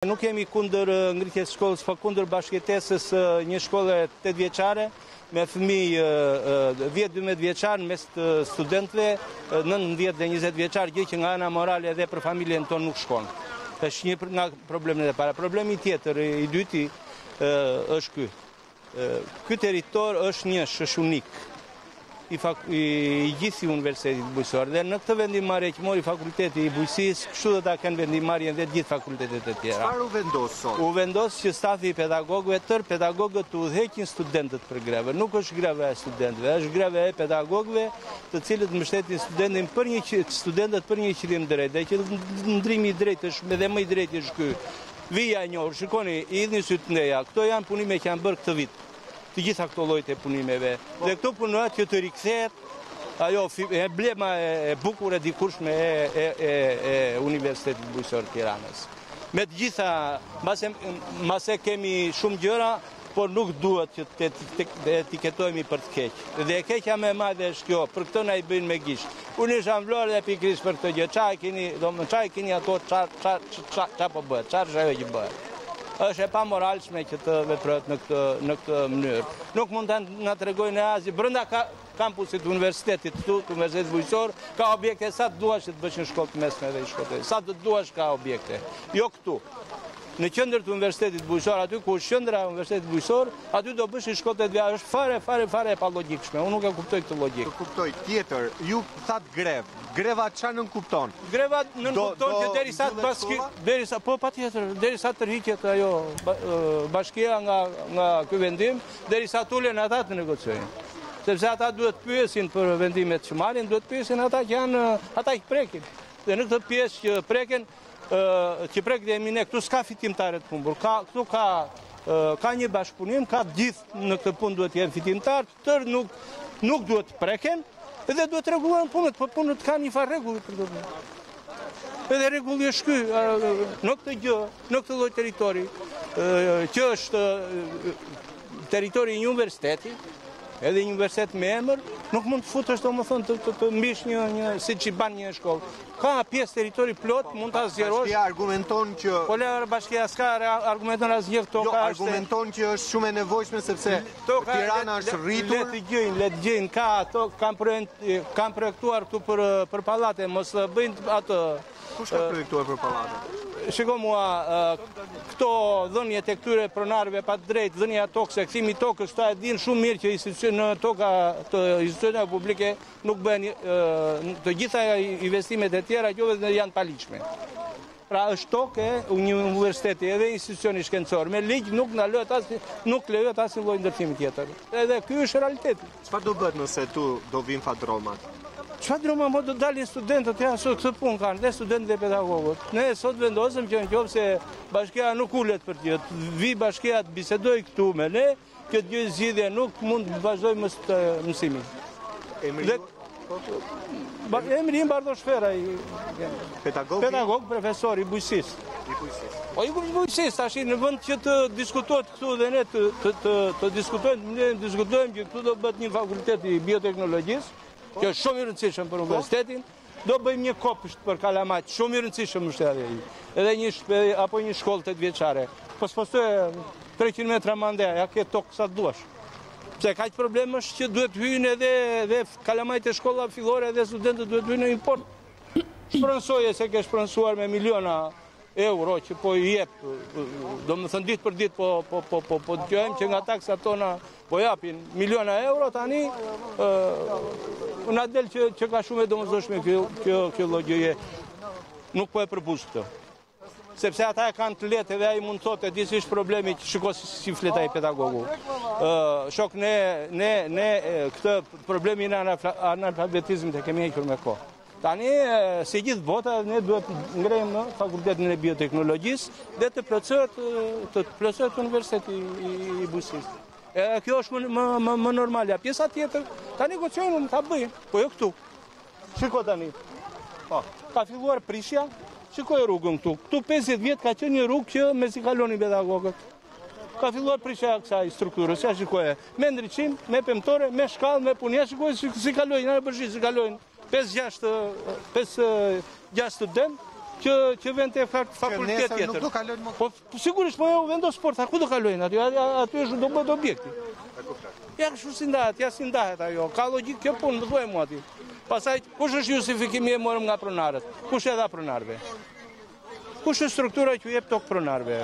Nuk jemi kundër ngritjes shkollës, po kundër bashkëjetesës një shkolle 8 vjeçare me fëmijë 10-12 vjeçar mes të studentëve, 19 dhe 20 vjeçar, gjë që nga ana morale edhe për familjen tonë nuk shkon. Është një nga problemet e para. Problemi tjetër, i dyti, është ky. Ky territor është është unik i gjithë universitetit bujësor. Dhe në këtë vendimmarrje që mori fakulteti i bujësisë, kështu do ta kenë vendimmarrjen dhe gjithë fakultetet e tjera. Çfarë u vendos sot? U vendos që stafi i pedagogëve, tërë pedagogët të udhëheqin studentët për greve. Nuk është greve e studentëve, është greve e pedagogëve, të cilët mbështetin studentët për një qëllim drejt. Dhe që ndrimi i drejtë është edhe më i drejtë është ky. Vija e njohur, shikoni, i idhni sytë ndeja. Këto janë punime që janë bërë këtë vit. Të gjitha këto llojet e punimeve. Dhe këto punohet që të rikthehet ajo emblema e bukur e dikurshme e Universitetit Bujësor të Tiranës. Me të gjitha, mase kemi shumë gjëra, por nuk duhet që të etiketojmë për të keq. Dhe e keqja më e madhe është kjo, për këtë na i bëjnë me gisht. Unë isha vlorë dhe pikërisht për këtë gjë. Çfarë keni ato, çfarë po bëhet, çfarë është ajo që bëhet. Është e pamoralshme që të veprohet në këtë mënyrë. Nuk mund të na tregojnë asgjë brenda kampusit të universitetit këtu, të Universitetit Bujësor, ka objekte sa të duash që të bësh në shkollë të mesme dhe shkollë. Sa të duash ka objekte. Jo këtu. Në qendër të Universitetit Bujësor, aty ku është qendra e Universitetit Bujësor, aty do bësh shkollë të vjarë, është fare e palogjikshme. Unë nuk e kuptoj këtë logjikë. Të kuptoj tjetër, ju thatë grevë. Greva çfarë nënkupton? Greva nënkupton që derisa tërhiqet ajo bashkia nga ky vendim, derisa tulen ata të negociojnë. Sepse ata duhet pyesin për vendimet që marrin, duhet pyesin ata që janë ata që prekin. Dhe në këtë pjesë që preken, që prek dhe emine, këtu s'ka fitimtare të humbur. Këtu ka një bashkëpunim, ka gjithë në këtë punë duhet jenë fitimtar, tërë nuk duhet preken, edhe duhet rregulluar punët, por punët kanë një farë rregulli për të. Edhe rregulli është ky, në këtë gjë, në këtë lloj territori, që është territori i një universiteti, edhe një universitet me emër, nuk mund të futesh domethënë të mbish siç i ban një shkollë. Ka pjesë territori plot, mund ta zgjerosh. Bashkia argumenton që bashkia s'ka argumenton asgjë këto ka. Argumenton që është shumë e nevojshme sepse Tirana është rritur. Le të gjejnë, kanë projektuar këtu për pallate, mos bëjnë atë. Kush ka projektuar për pallate? Shiko mua, këto dhënjet e këtyre pronarëve pa drejt, dhënja tokë, kthimi tokës, këta e dinë shumë mirë që në toka të institucioneve publike nuk bëhen të gjitha investimet e tjera që janë paligjshme. Pra është tokë një universiteti edhe institucioni shkencor. Me ligj nuk lejohet asnjë lloj ndërtimi tjetër. Edhe ky është realiteti. Çfarë do bëhet nëse tu do vinë fadromat? Çfarë droma më do dalin studentët janë sot këtë punë kanë, dhe studentët dhe pedagogët. Ne sot vendosëm që nëse bashkia nuk ulet për të vi bashkia të bisedoj këtu me ne, këtë gjë zgjidhje nuk mund të vazhdojmë më të mësimin. Emri im Bardosh Fera, pedagog, profesor i bujësisë. Po i bujësisë, tash në vend që të diskutohet këtu dhe ne të diskutojmë që këtu do bëhet një fakultet i bioteknologjisë, që është shumë i rëndësishëm për universitetin, do bëjmë një kopësht për Kalamajt, shumë i rëndësishëm është edhe një shkollë 8 vjeçare. Po s'postoje 300 metra mande, ja ke tokë sa të duash. Pse kaq problem është që duhet hyjnë edhe Kalamajt e shkolla fillore dhe studentët duhet hyjnë në import. Shpronsoje se ke shpronsuar me miliona euro që po i jep, do më thënë ditë për ditë po dëgjojmë që nga taksat tona po japin miliona euro, tani na del që ka shumë e domosdoshme kjo llogje. Nuk po e përbush këtë. Sepse ata e kanë të lehtë edhe ai mund thotë disi është problemi që shikoj si flet ai pedagogu. Shok ne këtë problemin e analfabetizmit e kemi hequr me kohë. Tani, si gjithë bota, ne duhet ngrejmë në fakultetin e bioteknologjisë dhe të plotësohet universiteti i bujësisë. Kjo është më normalja. Pjesa tjetër, ta negociojnë, ta bëjnë, po jo këtu. Shiko tani, ka filluar prishja, shikoj rrugën këtu. Këtu 50 vjetë ka qenë një rrugë që me si kalonin pedagogët. Ka filluar prishja kësaj strukturës, ja shikoje. Me ndriçim, me pemtore, me shkallë, me punë, ja shikoje si kalojnë, në përshi si kalojnë. 5-6 student, që vend të fakultet tjetër. Nuk do kalojnë më. Po sigurisht, po vendos sport, ku do kalojnë aty? Aty është do bëhet objekti. Ja kështu si ndahet, ja si ndahet ajo. Ka logjik kjo punë, më thuaj mua aty. Pastaj, kush është justifikimi e morëm nga pronarët? Kush e dha pronarëve? Kush është struktura që jep tokë pronarëve,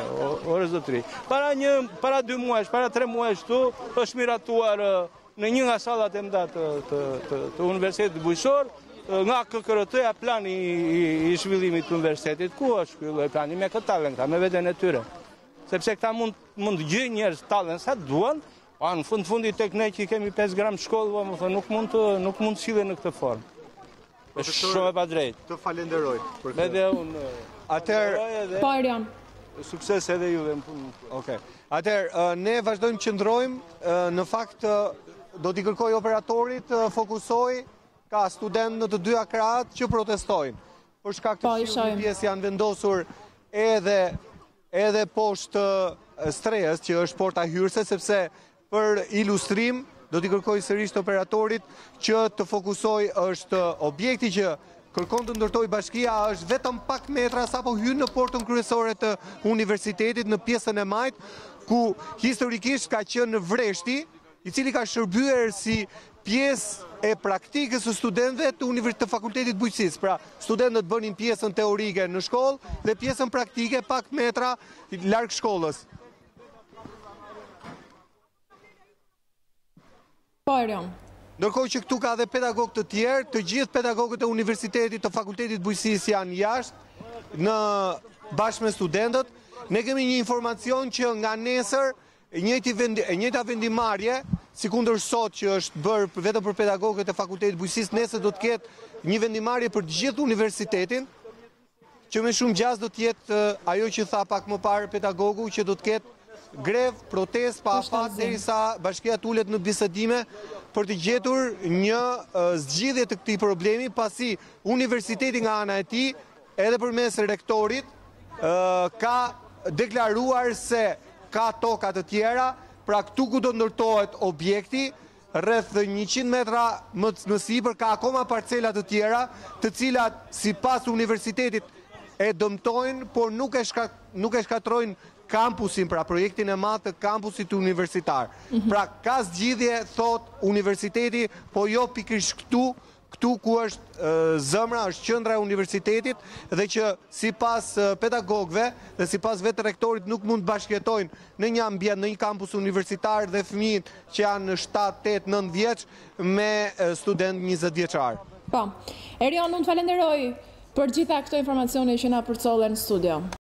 o zotëri? Para 2 muajsh, para 3 muajsh këtu është miratuar në një nga sallat e mëdha të Universitetit Bujqësor, nga KKRT-ja plani i zhvillimit të universitetit. Ku është ky plani me këtë tallen, me veten e tyre? Sepse këta mund të gjejnë njerëz tallen sa duan, në fundi tek ne që kemi 5 gram shkollë, nuk mund të sillen në këtë formë. Është shumë e padrejtë. Të falenderoj për këtë. Edhe unë. Atëherë, po Erion. Sukses edhe juve. Okej. Atëherë, ne vazhdojmë qëndrojmë, në fakt do t'i kërkoj operatorit fokusoj, ka student në të 2 krahët që protestojnë. Për shkak të një pjesë janë vendosur edhe poshtë Strehës, që është porta hyrëse, sepse për ilustrim do t'i kërkoj sërish të operatorit që të fokusoj është objekti që kërkon të ndërtoj bashkia është vetëm pak metra sa po hyn në portën kryesore të universitetit në pjesën e majt, ku historikisht ka qenë në Vreshti, i cili ka shërbyer si pjesë e praktikës së studentëve të Fakultetit Bujqësisë. Pra, studentët bënin pjesën teorike në shkollë dhe pjesën praktike pak metra larg shkollës. Po Erion. Ndërkohë që këtu ka dhe pedagogë të tjerë, të gjithë pedagogët e Universitetit të Fakultetit Bujqësisë janë jashtë bashkë me studentët. Ne kemi një informacion që nga nesër e njëjta vendimarrje, sikundër sot që është bërë vetëm për pedagogët e Fakultetit Bujqësisë, nesër do të ketë një vendimarrje për të gjithë universitetin, që me shumë gjas do të jetë ajo që tha pak më parë pedagogu, që do të ketë grev, protest, pa afat, derisa bashkia ulet në bisedime për të gjetur një zgjidhje të këtij problemi, pasi universiteti nga ana e tij, edhe përmes rektorit, ka deklaruar se ka toka të tjera, pra këtu ku do ndërtohet objekti, rreth 100 metra më sipër ka akoma parcela të tjera, të cilat sipas universitetit e dëmtojnë, por nuk e shkatrojnë kampusin, pra projektin e madh të kampusit universitar. Pra ka zgjidhje, thot universiteti, po jo pikërisht këtu ku është zëmra, është qendra e universitetit, dhe që sipas pedagogëve dhe sipas vetë rektorit nuk mund të bashkëjetojnë në një ambient, në një kampus universitar dhe fëmijët që janë 7, 8, 9 vjeç me student 20 vjeçar. Po. Erion, unë të falenderoj për gjitha këto informacione që na përcollen në studio.